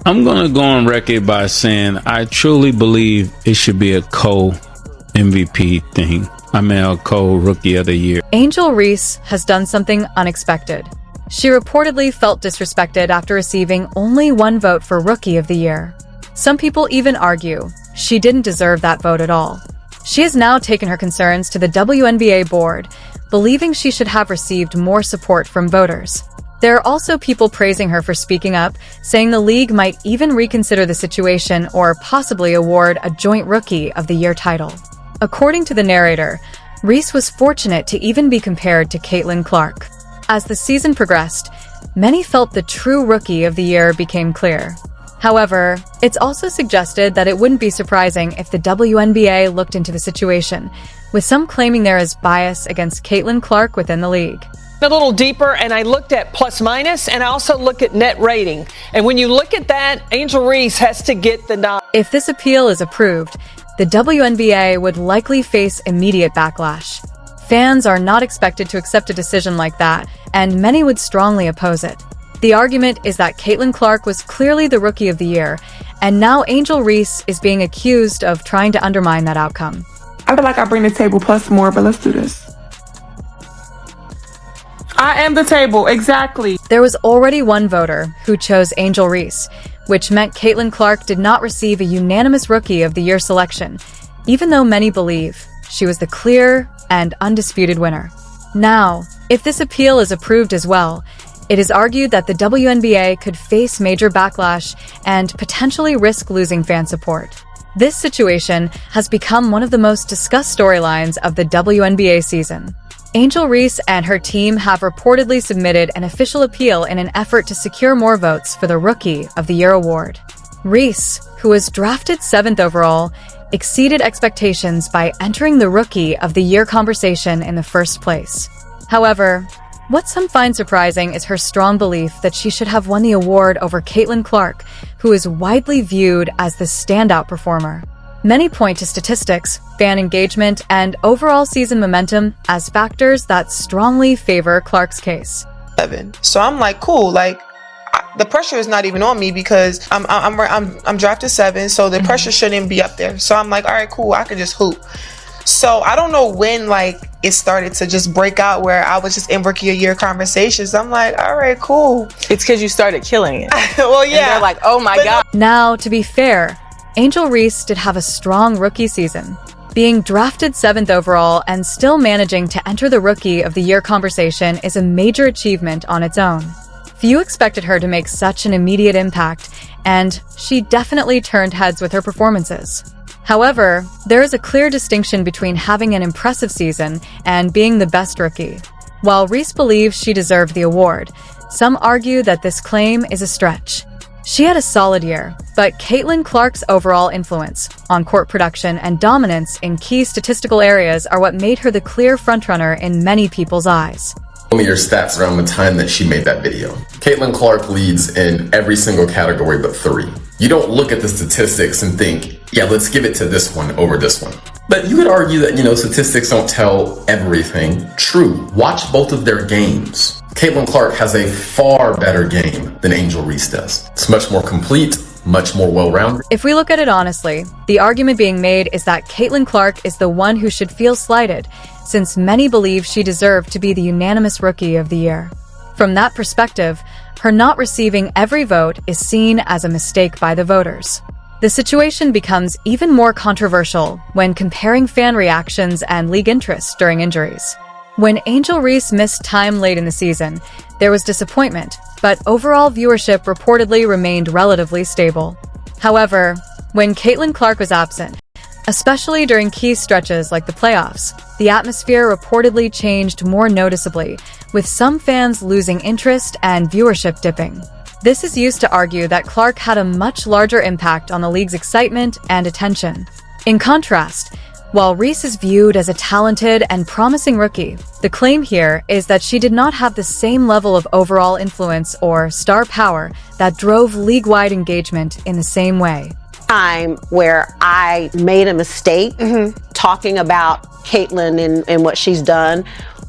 I'm going to go on record by saying I truly believe it should be a co-MVP thing. A co-Rookie of the Year. Angel Reese has done something unexpected. She reportedly felt disrespected after receiving only one vote for Rookie of the Year. Some people even argue she didn't deserve that vote at all. She has now taken her concerns to the WNBA board, believing she should have received more support from voters. There are also people praising her for speaking up, saying the league might even reconsider the situation or possibly award a joint Rookie of the Year title. According to the narrator, Reese was fortunate to even be compared to Caitlin Clark. As the season progressed, many felt the true Rookie of the Year became clear. However, it's also suggested that it wouldn't be surprising if the WNBA looked into the situation, with some claiming there is bias against Caitlin Clark within the league. A little deeper, and I looked at plus minus, and I also look at net rating. And when you look at that, Angel Reese has to get the nod. If this appeal is approved, the WNBA would likely face immediate backlash. Fans are not expected to accept a decision like that, and many would strongly oppose it. The argument is that Caitlin Clark was clearly the Rookie of the Year, and now Angel Reese is being accused of trying to undermine that outcome. I feel like I bring the table plus more, but let's do this. I am the table, exactly. There was already one voter who chose Angel Reese, which meant Caitlin Clark did not receive a unanimous Rookie of the Year selection, even though many believe she was the clear and undisputed winner. Now, if this appeal is approved as well, it is argued that the WNBA could face major backlash and potentially risk losing fan support. This situation has become one of the most discussed storylines of the WNBA season. Angel Reese and her team have reportedly submitted an official appeal in an effort to secure more votes for the Rookie of the Year award. Reese, who was drafted 7th overall, exceeded expectations by entering the Rookie of the Year conversation in the first place. However, what some find surprising is her strong belief that she should have won the award over Caitlin Clark, who is widely viewed as the standout performer. Many point to statistics, fan engagement, and overall season momentum as factors that strongly favor Clark's case. So I'm like, cool, like the pressure is not even on me because I'm drafted 7, so the pressure shouldn't be up there. So I'm like, all right, cool, I can just hoop. So I don't know when like it started to just break out where I was just in Rookie of the Year conversations. I'm like, all right, cool. It's because you started killing it. Well, yeah. And they're like, oh my God. Now, to be fair, Angel Reese did have a strong rookie season. Being drafted 7th overall and still managing to enter the Rookie of the Year conversation is a major achievement on its own. Few expected her to make such an immediate impact, and she definitely turned heads with her performances. However, there is a clear distinction between having an impressive season and being the best rookie. While Reese believes she deserved the award, some argue that this claim is a stretch. She had a solid year, but Caitlin Clark's overall influence, on-court production, and dominance in key statistical areas are what made her the clear frontrunner in many people's eyes. Only your stats around the time that she made that video. Caitlin Clark leads in every single category but 3. You don't look at the statistics and think, yeah, let's give it to this one over this one. But you could argue that, statistics don't tell everything. True, watch both of their games. Caitlin Clark has a far better game than Angel Reese does. It's much more complete, much more well-rounded. If we look at it honestly, the argument being made is that Caitlin Clark is the one who should feel slighted, since many believe she deserved to be the unanimous Rookie of the Year. From that perspective, her not receiving every vote is seen as a mistake by the voters. The situation becomes even more controversial when comparing fan reactions and league interest during injuries. When Angel Reese missed time late in the season, there was disappointment, but overall viewership reportedly remained relatively stable. However, when Caitlin Clark was absent, especially during key stretches like the playoffs, the atmosphere reportedly changed more noticeably, with some fans losing interest and viewership dipping. This is used to argue that Clark had a much larger impact on the league's excitement and attention. In contrast, while Reese is viewed as a talented and promising rookie, the claim here is that she did not have the same level of overall influence or star power that drove league-wide engagement in the same way. Time where I made a mistake talking about Caitlin and what she's done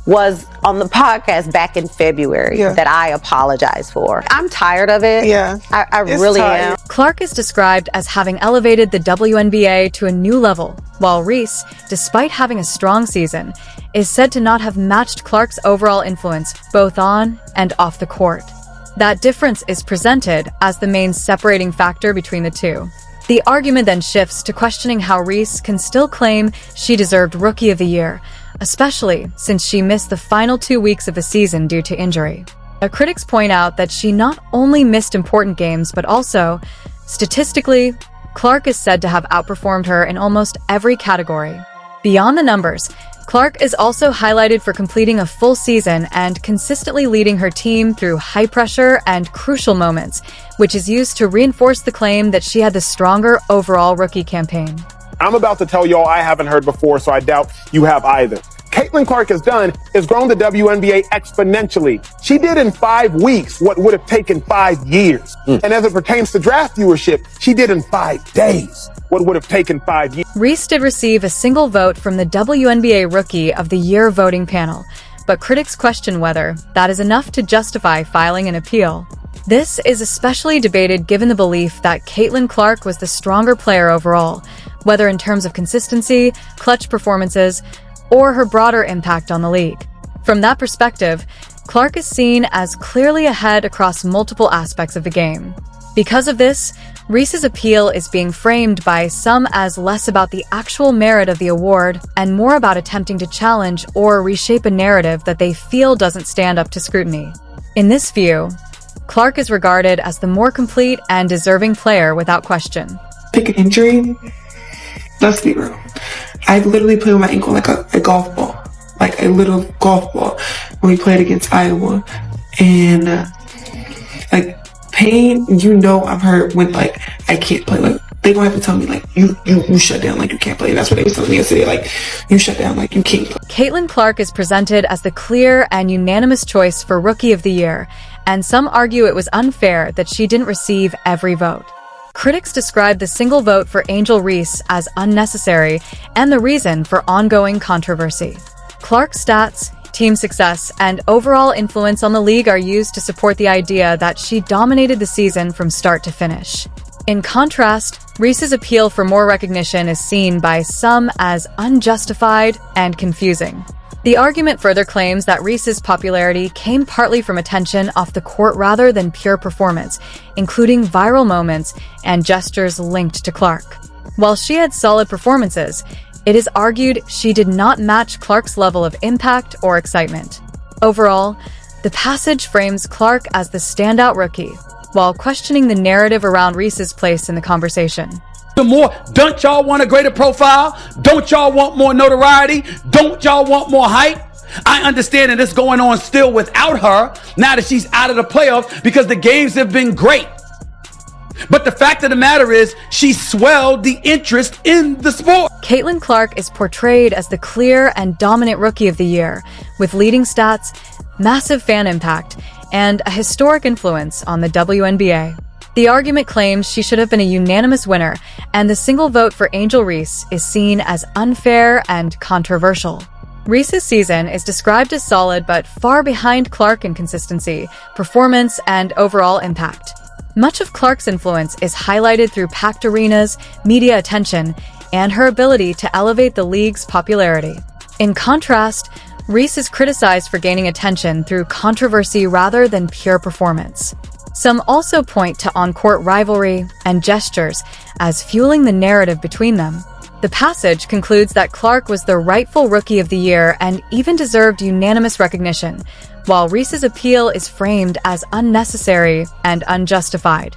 was on the podcast back in February that I apologize for. I'm tired of it. Yeah, I really am. Clark is described as having elevated the WNBA to a new level, while Reese, despite having a strong season, is said to not have matched Clark's overall influence both on and off the court. That difference is presented as the main separating factor between the two. The argument then shifts to questioning how Reese can still claim she deserved Rookie of the Year, especially since she missed the final 2 weeks of the season due to injury. Critics point out that she not only missed important games, but also, statistically, Clark is said to have outperformed her in almost every category. Beyond the numbers, Clark is also highlighted for completing a full season and consistently leading her team through high-pressure and crucial moments, which is used to reinforce the claim that she had the stronger overall rookie campaign. I'm about to tell y'all I haven't heard before, so I doubt you have either. Caitlin Clark has done is grown the WNBA exponentially. She did in 5 weeks what would have taken 5 years. And as it pertains to draft viewership, she did in 5 days what would have taken 5 years. Reese did receive a single vote from the WNBA Rookie of the Year voting panel, but critics question whether that is enough to justify filing an appeal. This is especially debated given the belief that Caitlin Clark was the stronger player overall, whether in terms of consistency, clutch performances, or her broader impact on the league. From that perspective, Clark is seen as clearly ahead across multiple aspects of the game. Because of this, Reese's appeal is being framed by some as less about the actual merit of the award and more about attempting to challenge or reshape a narrative that they feel doesn't stand up to scrutiny. In this view, Clark is regarded as the more complete and deserving player without question. Pick an injury. Let's be real. I literally played with my ankle like a golf ball, like a little golf ball when we played against Iowa. And like pain, I'm hurt when like I can't play. Like they gonna have to tell me like you shut down, like you can't play. That's what they was telling me yesterday. Like you shut down, like you can't play. Caitlin Clark is presented as the clear and unanimous choice for Rookie of the Year, and some argue it was unfair that she didn't receive every vote. Critics describe the single vote for Angel Reese as unnecessary and the reason for ongoing controversy. Clark's stats, team success, and overall influence on the league are used to support the idea that she dominated the season from start to finish. In contrast, Reese's appeal for more recognition is seen by some as unjustified and confusing. The argument further claims that Reese's popularity came partly from attention off the court rather than pure performance, including viral moments and gestures linked to Clark. While she had solid performances, it is argued she did not match Clark's level of impact or excitement. Overall, the passage frames Clark as the standout rookie, while questioning the narrative around Reese's place in the conversation. Don't y'all want a greater profile? Don't y'all want more notoriety? Don't y'all want more hype? I understand that it's going on still without her now that she's out of the playoffs because the games have been great. But the fact of the matter is she swelled the interest in the sport. Caitlin Clark is portrayed as the clear and dominant Rookie of the Year, with leading stats, massive fan impact, and a historic influence on the WNBA. The argument claims she should have been a unanimous winner, and the single vote for Angel Reese is seen as unfair and controversial. Reese's season is described as solid but far behind Clark in consistency, performance, and overall impact. Much of Clark's influence is highlighted through packed arenas, media attention, and her ability to elevate the league's popularity. In contrast, Reese is criticized for gaining attention through controversy rather than pure performance. Some also point to on-court rivalry and gestures as fueling the narrative between them. The passage concludes that Clark was the rightful Rookie of the Year and even deserved unanimous recognition, while Reese's appeal is framed as unnecessary and unjustified.